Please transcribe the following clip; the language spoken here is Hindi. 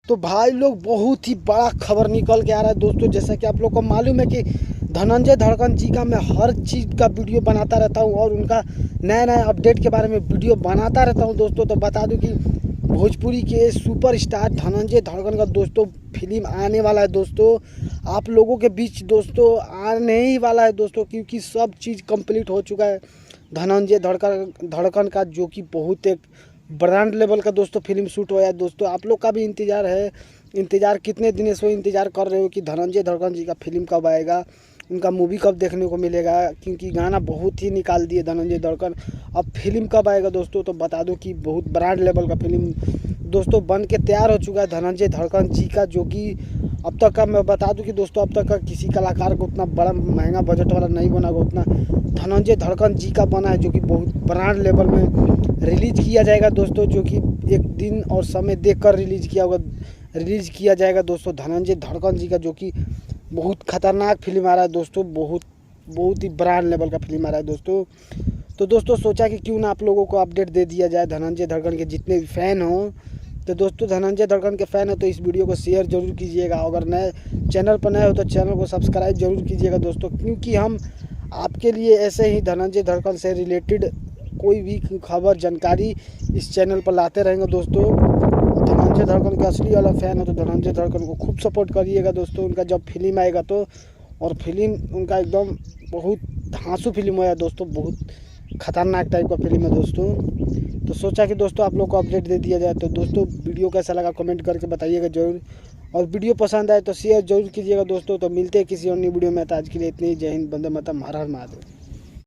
तो भाई लोग बहुत ही बड़ा खबर निकल के आ रहा है दोस्तों। जैसा कि आप लोग को मालूम है कि धनंजय धड़कन जी का मैं हर चीज़ का वीडियो बनाता रहता हूं और उनका नए नए अपडेट के बारे में वीडियो बनाता रहता हूं दोस्तों। तो बता दूं कि भोजपुरी के सुपरस्टार धनंजय धड़कन का दोस्तों फिल्म आने वाला है दोस्तों, आप लोगों के बीच दोस्तों आने ही वाला है दोस्तों, क्योंकि सब चीज़ कंप्लीट हो चुका है धनंजय धड़कन का, जो कि बहुत एक ब्रांड लेवल का दोस्तों फिल्म शूट हुआ है दोस्तों। आप लोग का भी इंतज़ार है, इंतज़ार कितने दिनों से इंतज़ार कर रहे हो कि धनंजय धड़कन जी का फिल्म कब आएगा, उनका मूवी कब देखने को मिलेगा, क्योंकि गाना बहुत ही निकाल दिए धनंजय धड़कन। अब फिल्म कब आएगा दोस्तों, तो बता दो कि बहुत ब्रांड लेवल का फिल्म दोस्तों बन के तैयार हो चुका है धनंजय धड़कन जी का, जो कि अब तक का मैं बता दूं कि दोस्तों अब तक का किसी कलाकार को उतना बड़ा महंगा बजट वाला नहीं बना होगा उतना धनंजय धड़कन जी का बना है, जो कि बहुत ब्रांड लेवल में रिलीज किया जाएगा दोस्तों, जो कि एक दिन और समय देख कर रिलीज किया जाएगा दोस्तों धनंजय धड़कन जी का, जो कि बहुत खतरनाक फिल्म आ रहा है दोस्तों, बहुत ही ब्रांड लेवल का फिल्म आ रहा है दोस्तों। तो दोस्तों सोचा कि क्यों ना आप लोगों को अपडेट दे दिया जाए धनंजय धड़कन के जितने भी फ़ैन हों। तो दोस्तों धनंजय धड़कन के फ़ैन हो तो इस वीडियो को शेयर जरूर कीजिएगा, अगर नए चैनल पर नए हो तो चैनल को सब्सक्राइब जरूर कीजिएगा दोस्तों, क्योंकि हम आपके लिए ऐसे ही धनंजय धड़कन से रिलेटेड कोई भी खबर जानकारी इस चैनल पर लाते रहेंगे दोस्तों। धनंजय धड़कन का असली वाला फ़ैन हो तो धनंजय धड़कन को खूब सपोर्ट करिएगा दोस्तों, उनका जब फिल्म आएगा तो। और फिल्म उनका एकदम बहुत धांसू फिल्म है दोस्तों, बहुत खतरनाक टाइप का फिल्म है दोस्तों। तो सोचा कि दोस्तों आप लोग को अपडेट दे दिया जाए। तो दोस्तों वीडियो कैसा लगा कमेंट करके बताइएगा जरूर, और वीडियो पसंद आए तो शेयर जरूर कीजिएगा दोस्तों। तो मिलते हैं किसी अन्य वीडियो में, तो आज के लिए इतनी ही। जय हिंद, वंदे मातरम, हर हर महादेव।